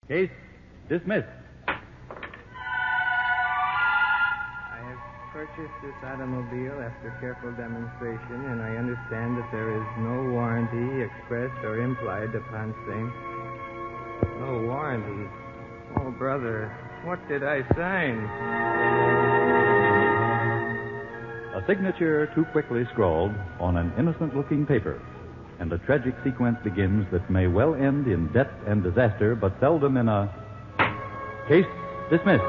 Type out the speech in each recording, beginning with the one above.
Case dismissed. I have purchased this automobile after careful demonstration, and I understand that there is no warranty expressed or implied upon same. No warranty? Oh, brother, what did I sign? A signature too quickly scrawled on an innocent-looking paper. And a tragic sequence begins that may well end in death and disaster, but seldom in a case dismissed.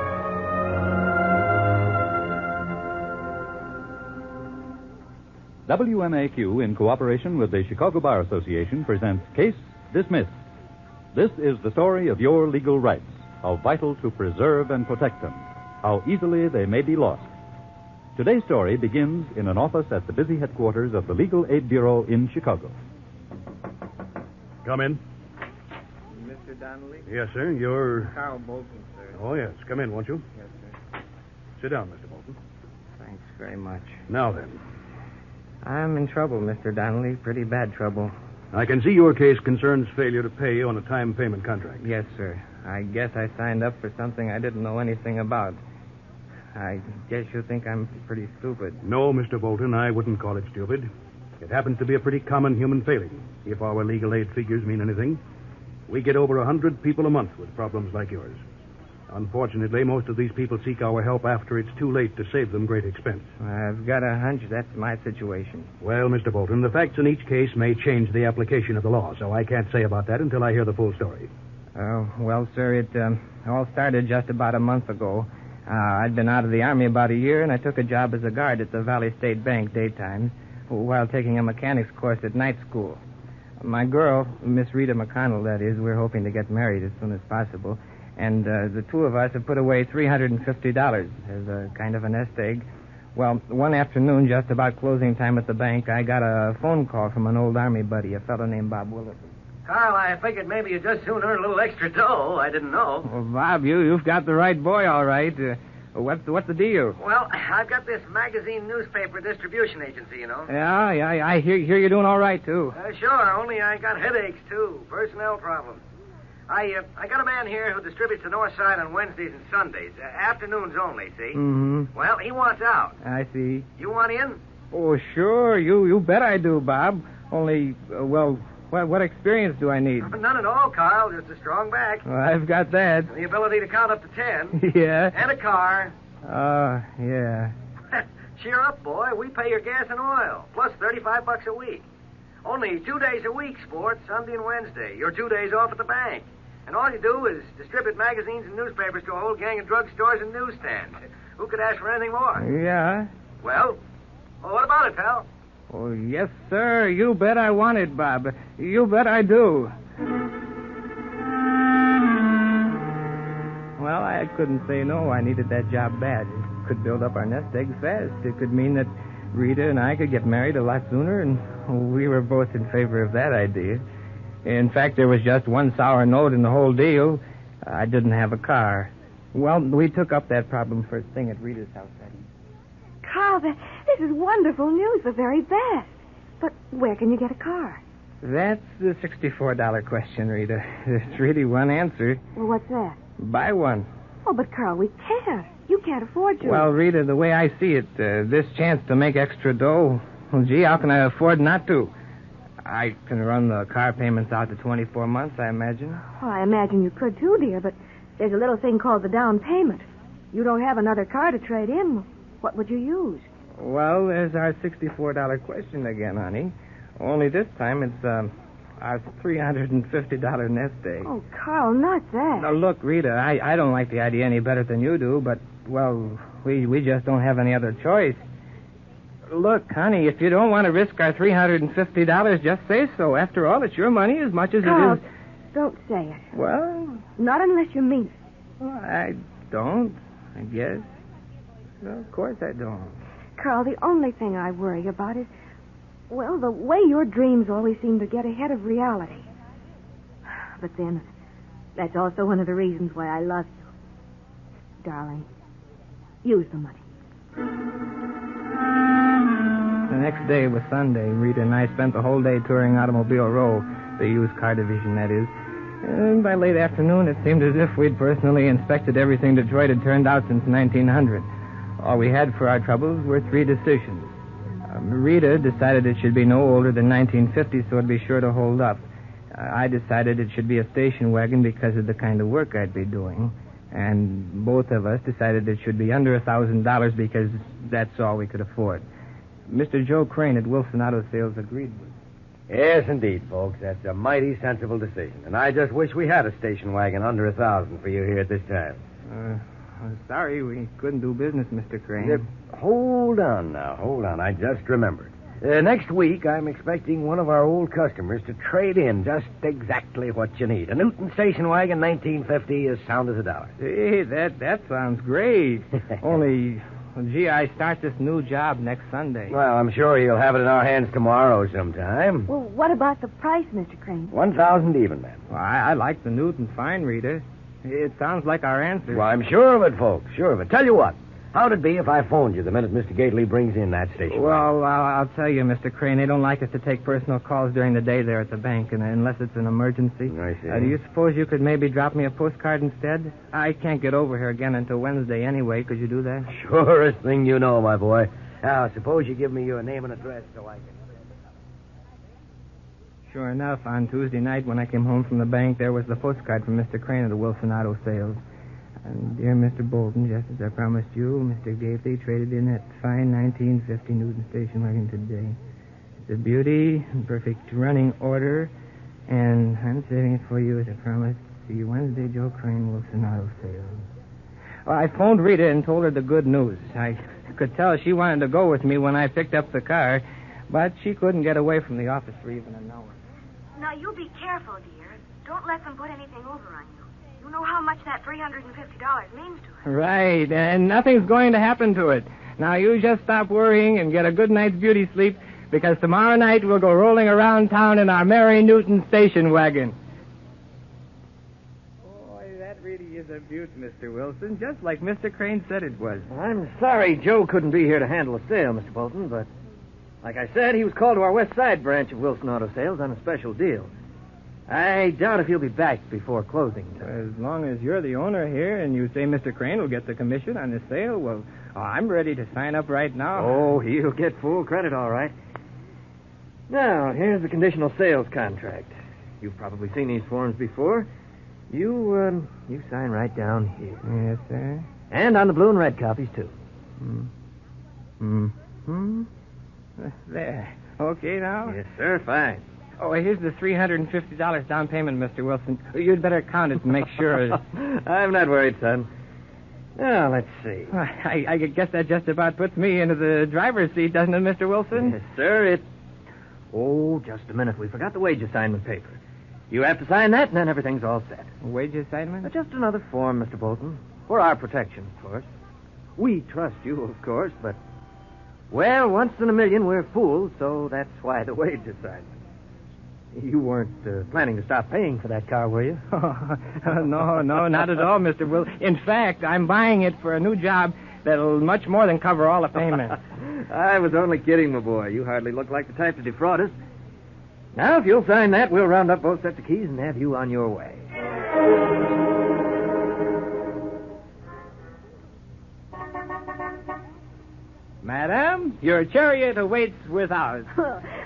WMAQ, in cooperation with the Chicago Bar Association, presents Case Dismissed. This is the story of your legal rights, how vital to preserve and protect them, how easily they may be lost. Today's story begins in an office at the busy headquarters of the Legal Aid Bureau in Chicago. Come in. Mr. Donnelly? Yes, sir. You're... Carl Bolton, sir. Oh, yes. Come in, won't you? Yes, sir. Sit down, Mr. Bolton. Thanks very much. Now then. I'm in trouble, Mr. Donnelly. Pretty bad trouble. I can see your case concerns failure to pay on a time payment contract. Yes, sir. I guess I signed up for something I didn't know anything about. I guess you think I'm pretty stupid. No, Mr. Bolton, I wouldn't call it stupid. It happens to be a pretty common human failing, if our legal aid figures mean anything. We get over 100 people a month with problems like yours. Unfortunately, most of these people seek our help after it's too late to save them great expense. I've got a hunch that's my situation. Well, Mr. Bolton, the facts in each case may change the application of the law, so I can't say about that until I hear the full story. Oh, well, sir, it all started just about a month ago. I'd been out of the Army about a year, and I took a job as a guard at the Valley State Bank daytime while taking a mechanics course at night school. My girl, Miss Rita McConnell, that is, we're hoping to get married as soon as possible, and the two of us have put away $350 as a kind of a nest egg. Well, one afternoon, just about closing time at the bank, I got a phone call from an old Army buddy, a fellow named Bob Willison. Carl, I figured maybe you'd just soon earn a little extra dough. I didn't know. Well, Bob, you've got the right boy, all right. What's the deal? Well, I've got this magazine newspaper distribution agency, you know. Yeah, I hear you're doing all right, too. Sure, only I got headaches, too. Personnel problems. I got a man here who distributes the North Side on Wednesdays and Sundays. Afternoons only, see? Mm-hmm. Well, he wants out. I see. You want in? Oh, sure. You bet I do, Bob. Only, what experience do I need? None at all, Carl. Just a strong back. Well, I've got that. And the ability to count up to 10. Yeah. And a car. Yeah. Cheer up, boy. We pay your gas and oil, plus $35 a week. Only 2 days a week, sport, Sunday and Wednesday. Your 2 days off at the bank. And all you do is distribute magazines and newspapers to a whole gang of drugstores and newsstands. Who could ask for anything more? Yeah. Well, what about it, pal? Oh, yes, sir. You bet I want it, Bob. You bet I do. Well, I couldn't say no. I needed that job bad. It could build up our nest egg fast. It could mean that Rita and I could get married a lot sooner, and we were both in favor of that idea. In fact, there was just one sour note in the whole deal. I didn't have a car. Well, we took up that problem first thing at Rita's house that evening. Carl, this is wonderful news, the very best. But where can you get a car? That's the $64 question, Rita. There's really one answer. Well, what's that? Buy one. Oh, but Carl, we can't. You can't afford to. Well, Rita, the way I see it, this chance to make extra dough, well, gee, how can I afford not to? I can run the car payments out to 24 months, I imagine. Well, I imagine you could, too, dear, but there's a little thing called the down payment. You don't have another car to trade in. What would you use? Well, there's our $64 question again, honey. Only this time it's our $350 nest egg. Oh, Carl, not that. Now, look, Rita, I don't like the idea any better than you do, but, well, we just don't have any other choice. Look, honey, if you don't want to risk our $350, just say so. After all, it's your money as much as Carl, it is... don't say it. Well... Not unless you mean it. Well, I don't, I guess. Well, of course I don't. Carl, the only thing I worry about is, well, the way your dreams always seem to get ahead of reality. But then, that's also one of the reasons why I love you. Darling, use the money. The next day was Sunday. Rita and I spent the whole day touring Automobile Row, the used car division, that is. And by late afternoon, it seemed as if we'd personally inspected everything Detroit had turned out since 1900. All we had for our troubles were 3 decisions. Rita decided it should be no older than 1950, so it'd be sure to hold up. I decided it should be a station wagon because of the kind of work I'd be doing. And both of us decided it should be under $1,000 because that's all we could afford. Mr. Joe Crane at Wilson Auto Sales agreed with. Yes, indeed, folks. That's a mighty sensible decision. And I just wish we had a station wagon under 1,000 for you here at this time. I'm sorry we couldn't do business, Mr. Crane. Hold on now. Hold on. I just remembered. Next week, I'm expecting one of our old customers to trade in just exactly what you need. A Newton station wagon, 1950, as sound as a dollar. Hey, that sounds great. Only, gee, I start this new job next Sunday. Well, I'm sure he'll have it in our hands tomorrow sometime. Well, what about the price, Mr. Crane? 1,000 even, ma'am. Well, I like the Newton fine, Rita. It sounds like our answer. Well, I'm sure of it, folks. Sure of it. Tell you what. How'd it be if I phoned you the minute Mr. Gately brings in that station? Well, I'll tell you, Mr. Crane, they don't like us to take personal calls during the day there at the bank, unless it's an emergency. I see. Do you suppose you could maybe drop me a postcard instead? I can't get over here again until Wednesday anyway. Could you do that? Surest thing you know, my boy. Now, suppose you give me your name and address so I can... Sure enough, on Tuesday night when I came home from the bank, there was the postcard from Mr. Crane of the Wilson Auto Sales. And dear Mr. Bolton, just as I promised you, Mr. Gately traded in that fine 1950 Newton station wagon today. It's a beauty, in perfect running order, and I'm saving it for you as I promised. See you Wednesday, Joe Crane, Wilson Auto Sales. Well, I phoned Rita and told her the good news. I could tell she wanted to go with me when I picked up the car, but she couldn't get away from the office for even an hour. Now, you be careful, dear. Don't let them put anything over on you. You know how much that $350 means to us. Right, and nothing's going to happen to it. Now, you just stop worrying and get a good night's beauty sleep, because tomorrow night we'll go rolling around town in our Mary Newton station wagon. Boy, that really is a beaut, Mr. Wilson, just like Mr. Crane said it was. I'm sorry Joe couldn't be here to handle the sale, Mr. Bolton, but like I said, he was called to our West Side branch of Wilson Auto Sales on a special deal. I doubt if he'll be back before closing time. As long as you're the owner here and you say Mr. Crane will get the commission on the sale, well, I'm ready to sign up right now. Oh, he'll get full credit, all right. Now, here's the conditional sales contract. You've probably seen these forms before. You sign right down here. Yes, sir. And on the blue and red copies, too. There. Okay, now? Yes, sir, fine. Oh, here's the $350 down payment, Mr. Wilson. You'd better count it to make sure. I'm not worried, son. Now, let's see. I guess that just about puts me into the driver's seat, doesn't it, Mr. Wilson? Yes, sir, Oh, just a minute. We forgot the wage assignment paper. You have to sign that, and then everything's all set. Wage assignment? Just another form, Mr. Bolton. For our protection, of course. We trust you, of course, but... Well, once in a million, we're fools, so that's why the wage assignment. You weren't planning to stop paying for that car, were you? No, not at all, Mr. Will. In fact, I'm buying it for a new job that'll much more than cover all the payments. I was only kidding, my boy. You hardly look like the type to defraud us. Now, if you'll sign that, we'll round up both sets of keys and have you on your way. Madam, your chariot awaits without.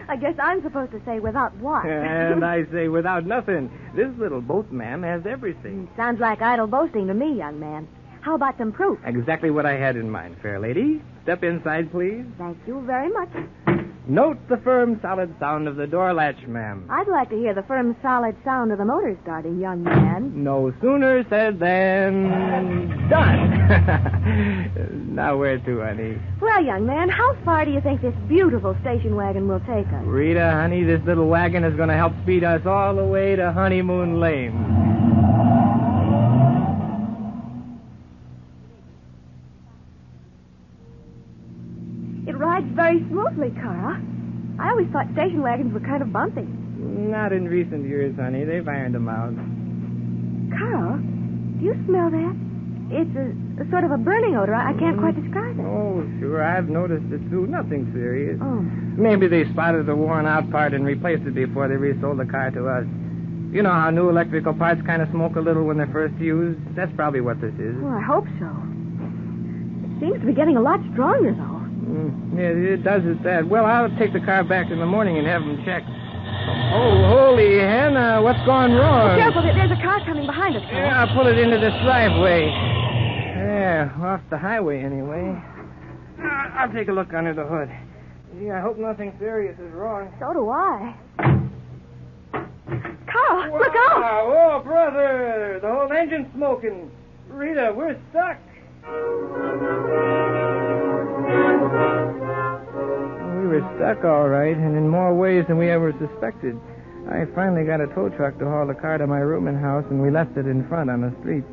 I guess I'm supposed to say without what? And I say without nothing. This little boat, ma'am, has everything. Sounds like idle boasting to me, young man. How about some proof? Exactly what I had in mind, fair lady. Step inside, please. Thank you very much. Note the firm, solid sound of the door latch, ma'am. I'd like to hear the firm, solid sound of the motor starting, young man. No sooner said than done. Now where to, honey? Well, young man, how far do you think this beautiful station wagon will take us? Rita, honey, this little wagon is going to help speed us all the way to Honeymoon Lane. It rides very smoothly, Carl. I always thought station wagons were kind of bumpy. Not in recent years, honey. They've ironed them out. Carl, do you smell that? It's a sort of a burning odor. I can't quite describe it. Oh, sure. I've noticed it, too. Nothing serious. Oh. Maybe they spotted the worn-out part and replaced it before they resold the car to us. You know how new electrical parts kind of smoke a little when they're first used? That's probably what this is. Well, I hope so. It seems to be getting a lot stronger, though. Yeah, it does at that. Well, I'll take the car back in the morning and have them checked. Oh, holy Hannah, what's gone wrong? Oh, careful, there's a car coming behind us. Yeah, I'll pull it into this driveway. Yeah, off the highway anyway. I'll take a look under the hood. Gee, I hope nothing serious is wrong. So do I. Carl, Wow. look out! Oh, brother, the whole engine's smoking. Rita, we're stuck. We were stuck, all right, and in more ways than we ever suspected. I finally got a tow truck to haul the car to my rooming house, and we left it in front on the street.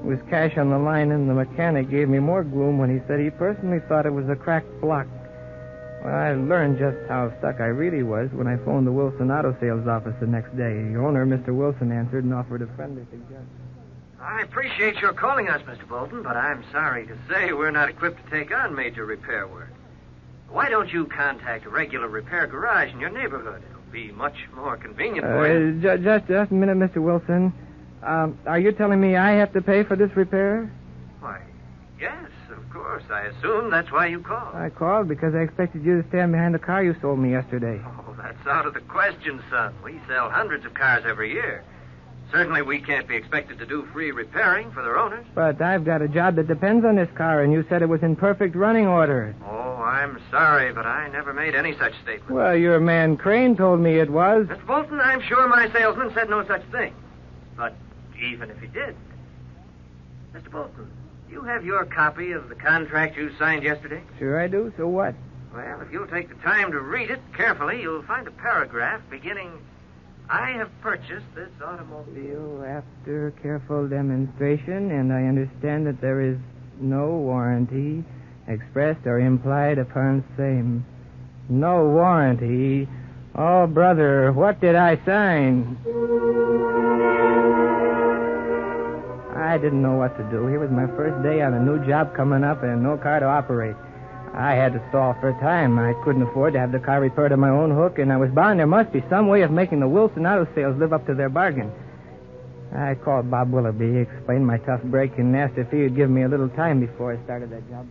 It was cash on the line, and the mechanic gave me more gloom when he said he personally thought it was a cracked block. Well, I learned just how stuck I really was when I phoned the Wilson Auto Sales office the next day. The owner, Mr. Wilson, answered and offered a friendly suggestion. I appreciate your calling us, Mr. Bolton, but I'm sorry to say we're not equipped to take on major repair work. Why don't you contact a regular repair garage in your neighborhood? It'll be much more convenient for you. Just a minute, Mr. Wilson. Are you telling me I have to pay for this repair? Why, yes, of course. I assume that's why you called. I called because I expected you to stand behind the car you sold me yesterday. Oh, that's out of the question, son. We sell hundreds of cars every year. Certainly we can't be expected to do free repairing for their owners. But I've got a job that depends on this car, and you said it was in perfect running order. Oh, I'm sorry, but I never made any such statement. Well, your man Crane told me it was. Mr. Bolton, I'm sure my salesman said no such thing. But even if he did... Mr. Bolton, you have your copy of the contract you signed yesterday? Sure I do. So what? Well, if you'll take the time to read it carefully, you'll find a paragraph beginning... I have purchased this automobile after careful demonstration, and I understand that there is no warranty expressed or implied upon same. No warranty? Oh, brother, what did I sign? I didn't know what to do. Here was my first day on a new job coming up and no car to operate. I had to stall for time. I couldn't afford to have the car repaired on my own hook, and I was bound there must be some way of making the Wilson Auto Sales live up to their bargain. I called Bob Willoughby, explained my tough break, and asked if he would give me a little time before I started that job.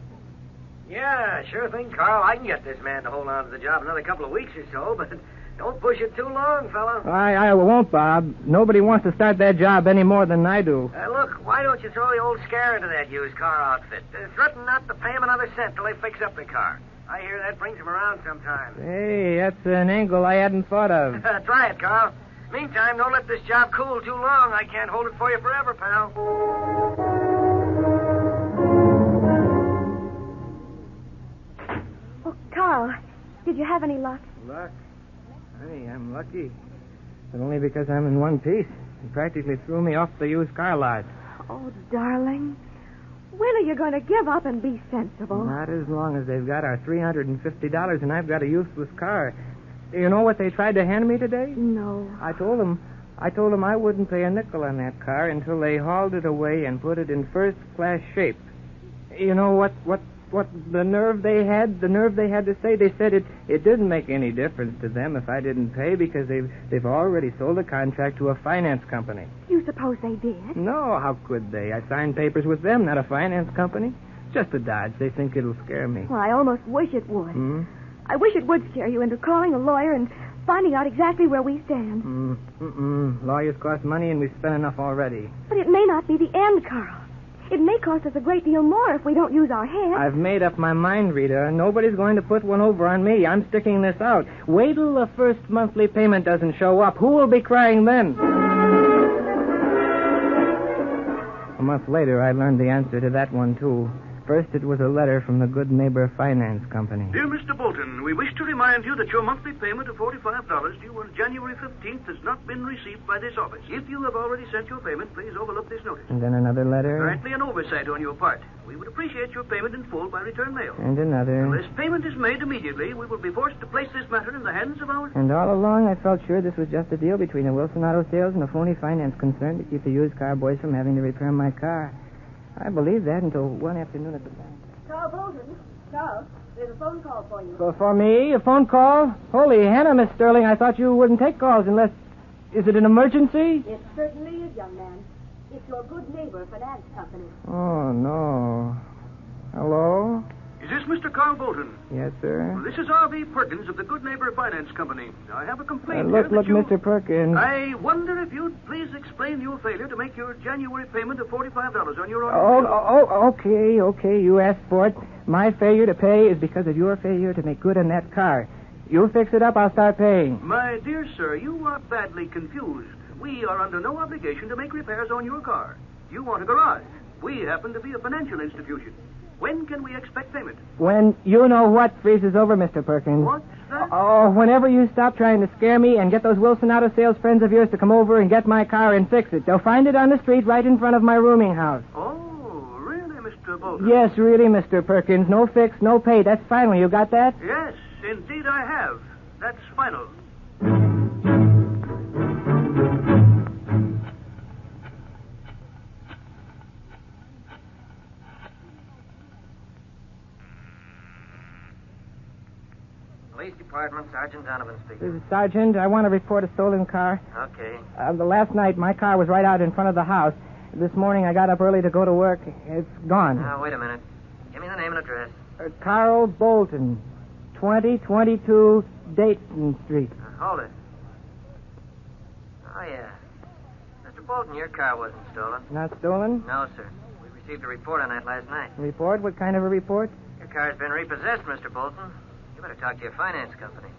Yeah, sure thing, Carl. I can get this man to hold on to the job another couple of weeks or so, but don't push it too long, fella. I won't, Bob. Nobody wants to start that job any more than I do. Look, why don't you throw the old scare into that used car outfit? Threaten not to pay him another cent till they fix up the car. I hear that brings him around sometimes. Hey, that's an angle I hadn't thought of. Try it, Carl. Meantime, don't let this job cool too long. I can't hold it for you forever, pal. Oh, Carl, did you have any luck? Luck? Honey, I'm lucky. But only because I'm in one piece. It practically threw me off the used car lot. Oh, darling. When are you going to give up and be sensible? Not as long as they've got our $350 and I've got a useless car. You know what they tried to hand me today? No. I told them I wouldn't pay a nickel on that car until they hauled it away and put it in first-class shape. You know what the nerve they had to say? They said it didn't make any difference to them if I didn't pay because they've already sold a contract to a finance company. You suppose they did? No, how could they? I signed papers with them, not a finance company. Just a dodge. They think it'll scare me. Well, I almost wish it would. Hmm? I wish it would scare you into calling a lawyer and finding out exactly where we stand. Lawyers cost money and we've spent enough already. But it may not be the end, Carl. It may cost us a great deal more if we don't use our heads. I've made up my mind, Rita. Nobody's going to put one over on me. I'm sticking this out. Wait till the first monthly payment doesn't show up. Who will be crying then? A month later, I learned the answer to that one, too. First, it was a letter from the Good Neighbor Finance Company. Dear Mr. Bolton, we wish to remind you that your monthly payment of $45 due on January 15th has not been received by this office. If you have already sent your payment, please overlook this notice. And then another letter. Apparently an oversight on your part. We would appreciate your payment in full by return mail. And another. Unless payment is made immediately, we will be forced to place this matter in the hands of our... And all along, I felt sure this was just a deal between the Wilson Auto Sales and a phony finance concern to keep the used car boys from having to repair my car. I believed that until one afternoon at the bank. Carl Bolton. Carl, there's a phone call for you. For me? A phone call? Holy Hannah, Miss Sterling, I thought you wouldn't take calls unless... Is it an emergency? It certainly is, young man. It's your good neighbor finance company. Oh, no. Hello? Is this Mr. Carl Bolton? Yes, sir. Well, this is R.V. Perkins of the Good Neighbor Finance Company. I have a complaint Look, here that you... Mr. Perkins. I wonder if you'd please explain your failure to make your January payment of $45 on your own. Okay. You asked for it. My failure to pay is because of your failure to make good on that car. You fix it up, I'll start paying. My dear sir, you are badly confused. We are under no obligation to make repairs on your car. You want a garage. We happen to be a financial institution. When can we expect payment? When you know what freezes over, Mr. Perkins. What's that? Oh, whenever you stop trying to scare me and get those Wilson Auto Sales friends of yours to come over and get my car and fix it. They'll find it on the street right in front of my rooming house. Oh, really, Mr. Bolton? Yes, really, Mr. Perkins. No fix, no pay. That's final. You got that? Yes, indeed I have. That's final. Police Department, Sergeant Donovan This speaking. is Sergeant. I want to report a stolen car. Okay. The last night, my car was right out in front of the house. This morning, I got up early to go to work. It's gone. Now, wait a minute. Give me the name and address. Carl Bolton, 2022 Dayton Street. Hold it. Oh, yeah. Mr. Bolton, your car wasn't stolen. Not stolen? No, sir. We received a report on that last night. Report? What kind of a report? Your car's been repossessed, Mr. Bolton. You better talk to your finance company.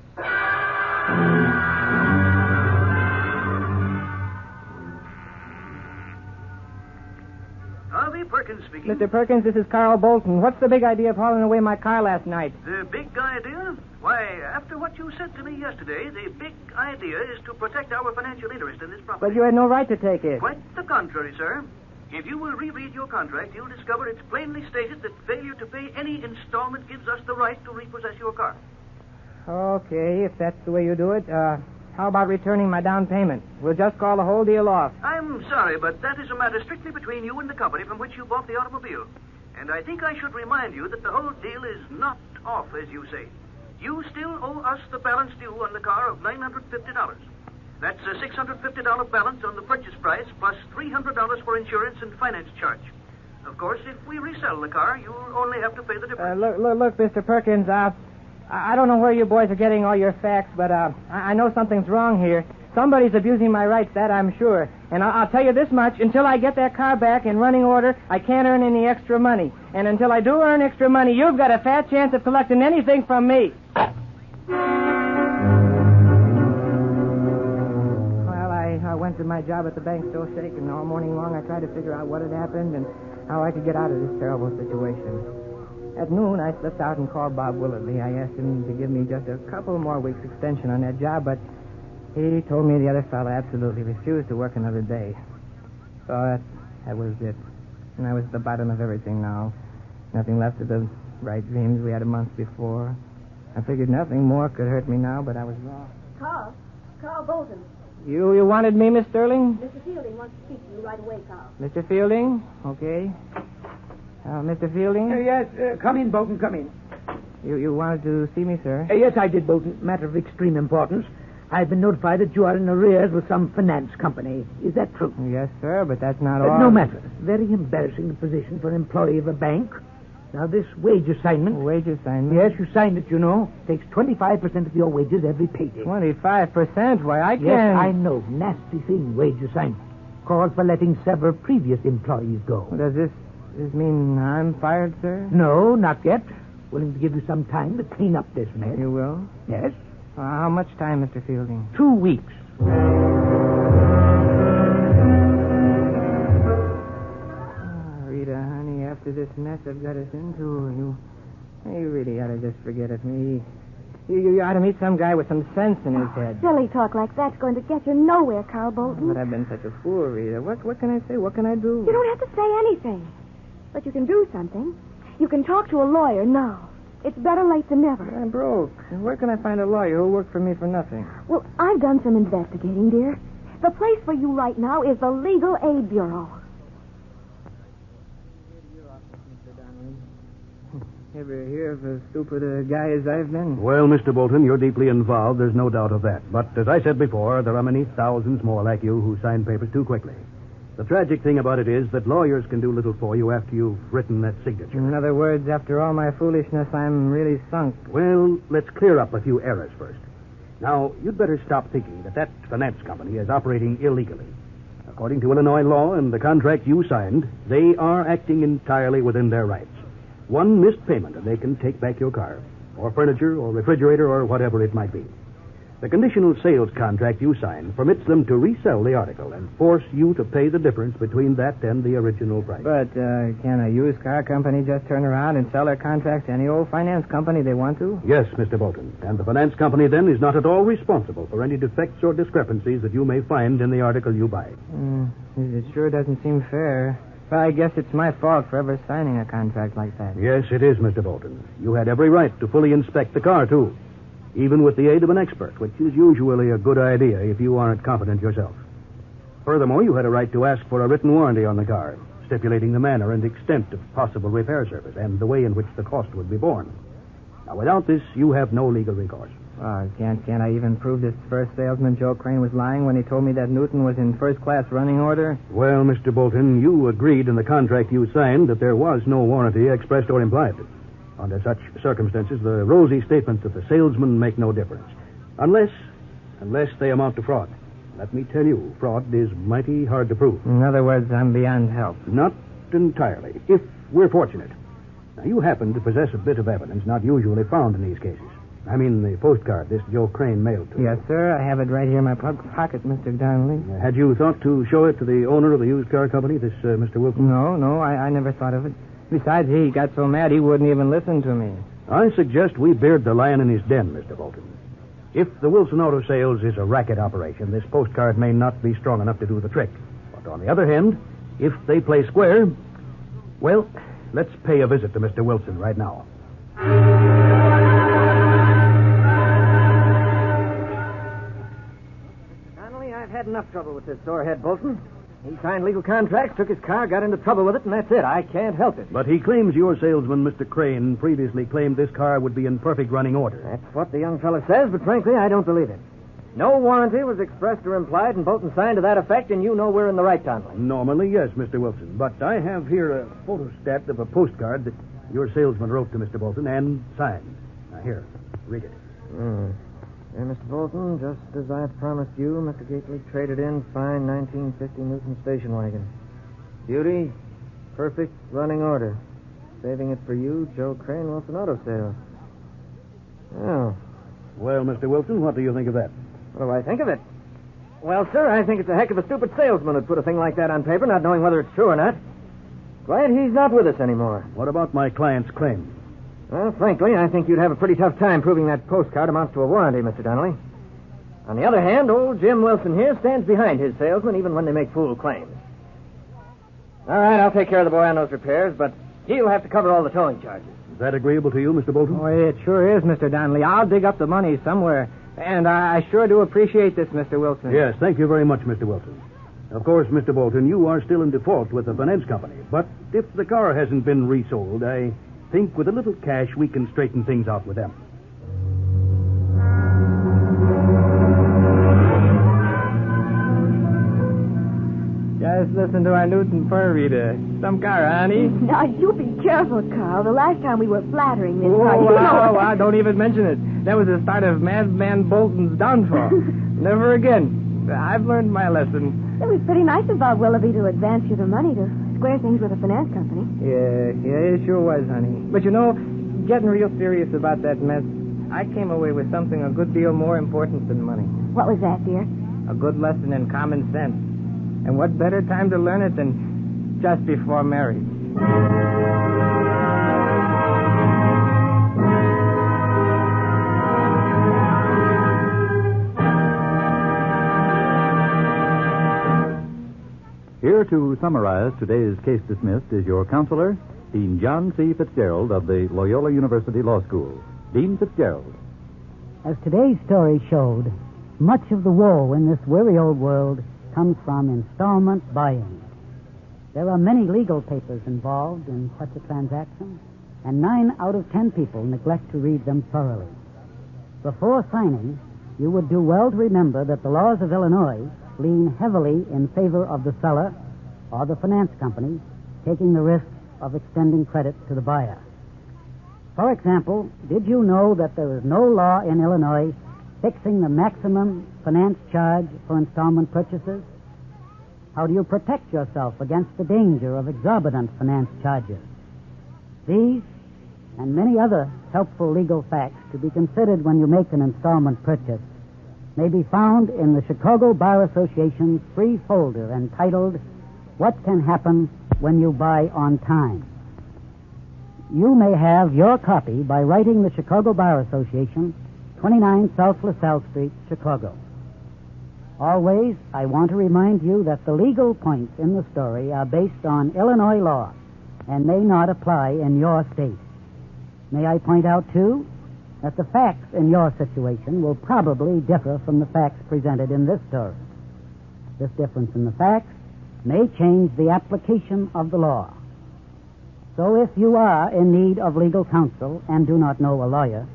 R.V. Perkins speaking. Mr. Perkins, this is Carl Bolton. What's the big idea of hauling away my car last night? The big idea? Why, after what you said to me yesterday, the big idea is to protect our financial interest in this property. But you had no right to take it. Quite the contrary, sir. If you will reread your contract, you'll discover it's plainly stated that failure to pay any installment gives us the right to repossess your car. Okay, if that's the way you do it, how about returning my down payment? We'll just call the whole deal off. I'm sorry, but that is a matter strictly between you and the company from which you bought the automobile. And I think I should remind you that the whole deal is not off, as you say. You still owe us the balance due on the car of $950. That's a $650 balance on the purchase price, plus $300 for insurance and finance charge. Of course, if we resell the car, you'll only have to pay the difference. Look, Mr. Perkins, I don't know where you boys are getting all your facts, but I know something's wrong here. Somebody's abusing my rights, that I'm sure. And I'll tell you this much. Until I get that car back in running order, I can't earn any extra money. And until I do earn extra money, you've got a fat chance of collecting anything from me. Well, I went to my job at the bank still shaking. All morning long, I tried to figure out what had happened and how I could get out of this terrible situation. At noon, I slipped out and called Bob Willardly. I asked him to give me just a couple more weeks' extension on that job, but he told me the other fellow absolutely refused to work another day. So that was it. And I was at the bottom of everything now. Nothing left of the bright dreams we had a month before. I figured nothing more could hurt me now, but I was wrong. Carl Bolton. You wanted me, Miss Sterling? Mr. Fielding wants to speak to you right away, Carl. Mr. Fielding? Okay. Mr. Fielding? Yes, come in, Bolton, come in. You wanted to see me, sir? Yes, I did, Bolton. Matter of extreme importance. I've been notified that you are in arrears with some finance company. Is that true? Yes, sir, but that's not all. No matter. Very embarrassing position for an employee of a bank. Now, this wage assignment... Wage assignment? Yes, you signed it, you know. Takes 25% of your wages every payday. 25%? Why, I can't... Yes, I know. Nasty thing, wage assignment. Calls for letting several previous employees go. Well, does this mean I'm fired, sir? No, not yet. Willing to give you some time to clean up this mess. You will? Yes. How much time, Mr. Fielding? 2 weeks. Rita, honey, after this mess I've got us into, you really ought to just forget it. You ought to meet some guy with some sense in his head. Silly talk like that's going to get you nowhere, Carl Bolton. But I've been such a fool, Rita. What can I say? What can I do? You don't have to say anything. But you can do something. You can talk to a lawyer now. It's better late than never. I'm broke. Where can I find a lawyer who'll work for me for nothing? Well, I've done some investigating, dear. The place for you right now is the Legal Aid Bureau. Ever hear of as stupid a guy as I've been? Well, Mr. Bolton, you're deeply involved. There's no doubt of that. But as I said before, there are many thousands more like you who sign papers too quickly. The tragic thing about it is that lawyers can do little for you after you've written that signature. In other words, after all my foolishness, I'm really sunk. Well, let's clear up a few errors first. Now, you'd better stop thinking that finance company is operating illegally. According to Illinois law and the contract you signed, they are acting entirely within their rights. One missed payment and they can take back your car, or furniture, or refrigerator, or whatever it might be. The conditional sales contract you signed permits them to resell the article and force you to pay the difference between that and the original price. But can a used car company just turn around and sell their contract to any old finance company they want to? Yes, Mr. Bolton. And the finance company then is not at all responsible for any defects or discrepancies that you may find in the article you buy. It sure doesn't seem fair. Well, I guess it's my fault for ever signing a contract like that. Yes, it is, Mr. Bolton. You had every right to fully inspect the car, too. Even with the aid of an expert, which is usually a good idea if you aren't competent yourself. Furthermore, you had a right to ask for a written warranty on the car, stipulating the manner and extent of possible repair service and the way in which the cost would be borne. Now, without this, you have no legal recourse. Can't I even prove this first salesman, Joe Crane, was lying when he told me that Newton was in first-class running order? Well, Mr. Bolton, you agreed in the contract you signed that there was no warranty expressed or implied. Under such circumstances, the rosy statements of the salesman make no difference. Unless they amount to fraud. Let me tell you, fraud is mighty hard to prove. In other words, I'm beyond help. Not entirely, if we're fortunate. Now, you happen to possess a bit of evidence not usually found in these cases. I mean, the postcard this Joe Crane mailed to you. Yes, sir. I have it right here in my pocket, Mr. Donnelly. Had you thought to show it to the owner of the used car company, this Mr. Wilson? No, I never thought of it. Besides, he got so mad he wouldn't even listen to me. I suggest we beard the lion in his den, Mr. Bolton. If the Wilson Auto Sales is a racket operation, this postcard may not be strong enough to do the trick. But on the other hand, if they play square, well, let's pay a visit to Mr. Wilson right now. Donnelly, I've had enough trouble with this sorehead Bolton. He signed legal contracts, took his car, got into trouble with it, and that's it. I can't help it. But he claims your salesman, Mr. Crane, previously claimed this car would be in perfect running order. That's what the young fellow says, but frankly, I don't believe it. No warranty was expressed or implied, and Bolton signed to that effect, and you know we're in the right, Donnelly. Normally, yes, Mr. Wilson. But I have here a photostat of a postcard that your salesman wrote to Mr. Bolton and signed. Now, here, read it. Mr. Bolton, just as I promised you, Mr. Gately traded in fine 1950 Newton station wagon. Beauty, perfect running order. Saving it for you, Joe Crane, Wilson Auto Sales. Oh. Well, Mr. Wilson, what do you think of that? What do I think of it? Well, sir, I think it's a heck of a stupid salesman who'd put a thing like that on paper, not knowing whether it's true or not. Glad he's not with us anymore. What about my client's claim? Well, frankly, I think you'd have a pretty tough time proving that postcard amounts to a warranty, Mr. Donnelly. On the other hand, old Jim Wilson here stands behind his salesmen even when they make fool claims. All right, I'll take care of the boy on those repairs, but he'll have to cover all the towing charges. Is that agreeable to you, Mr. Bolton? Oh, it sure is, Mr. Donnelly. I'll dig up the money somewhere. And I sure do appreciate this, Mr. Wilson. Yes, thank you very much, Mr. Wilson. Of course, Mr. Bolton, you are still in default with the finance company. But if the car hasn't been resold, I think with a little cash we can straighten things out with them. Just listen to our Newton fur reader. Some car, honey. Now, you be careful, Carl. The last time we were flattering this Wow, don't even mention it. That was the start of Madman Bolton's downfall. Never again. I've learned my lesson. It was pretty nice of Bob Willoughby to advance you the money to square things with a finance company. Yeah, it sure was, honey. But you know, getting real serious about that mess, I came away with something a good deal more important than money. What was that, dear? A good lesson in common sense. And what better time to learn it than just before marriage? Here to summarize today's case dismissed is your counselor, Dean John C. Fitzgerald of the Loyola University Law School. Dean Fitzgerald. As today's story showed, much of the woe in this weary old world comes from installment buying. There are many legal papers involved in such a transaction. and 9 out of 10 people neglect to read them thoroughly. Before signing, you would do well to remember that the laws of Illinois lean heavily in favor of the seller or the finance company taking the risk of extending credit to the buyer. For example, did you know that there is no law in Illinois fixing the maximum finance charge for installment purchases? How do you protect yourself against the danger of exorbitant finance charges? These and many other helpful legal facts to be considered when you make an installment purchase may be found in the Chicago Bar Association's free folder entitled, What Can Happen When You Buy on Time. You may have your copy by writing the Chicago Bar Association, 29 South LaSalle Street, Chicago. Always, I want to remind you that the legal points in the story are based on Illinois law and may not apply in your state. May I point out, too, that the facts in your situation will probably differ from the facts presented in this story. This difference in the facts may change the application of the law. So if you are in need of legal counsel and do not know a lawyer,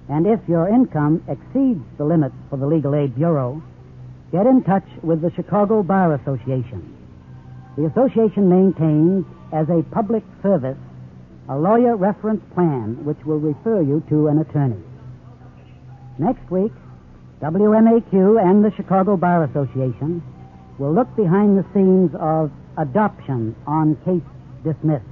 and if your income exceeds the limit for the Legal Aid Bureau, get in touch with the Chicago Bar Association. The association maintains, as a public service, a lawyer reference plan which will refer you to an attorney. Next week, WMAQ and the Chicago Bar Association will look behind the scenes of adoption on Case Dismissed.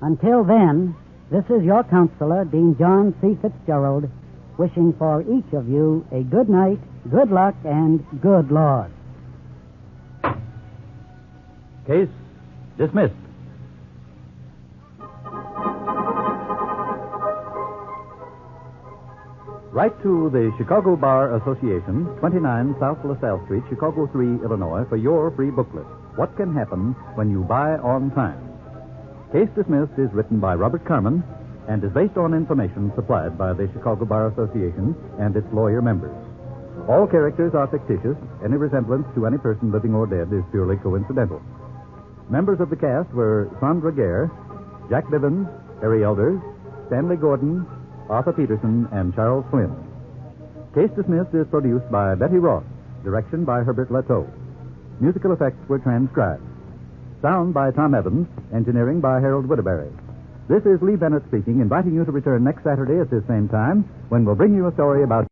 Until then, this is your counselor, Dean John C. Fitzgerald, wishing for each of you a good night, good luck, and good Lord. Case dismissed. Write to the Chicago Bar Association, 29 South LaSalle Street, Chicago 3, Illinois, for your free booklet, What Can Happen When You Buy on Time. Case Dismissed is written by Robert Carmen and is based on information supplied by the Chicago Bar Association and its lawyer members. All characters are fictitious. Any resemblance to any person living or dead is purely coincidental. Members of the cast were Sandra Gare, Jack Bivens, Harry Elders, Stanley Gordon, Arthur Peterson, and Charles Flynn. Case Dismissed is produced by Betty Ross, direction by Herbert Leteau. Musical effects were transcribed. Sound by Tom Evans, engineering by Harold Whitterberry. This is Lee Bennett speaking, inviting you to return next Saturday at this same time when we'll bring you a story about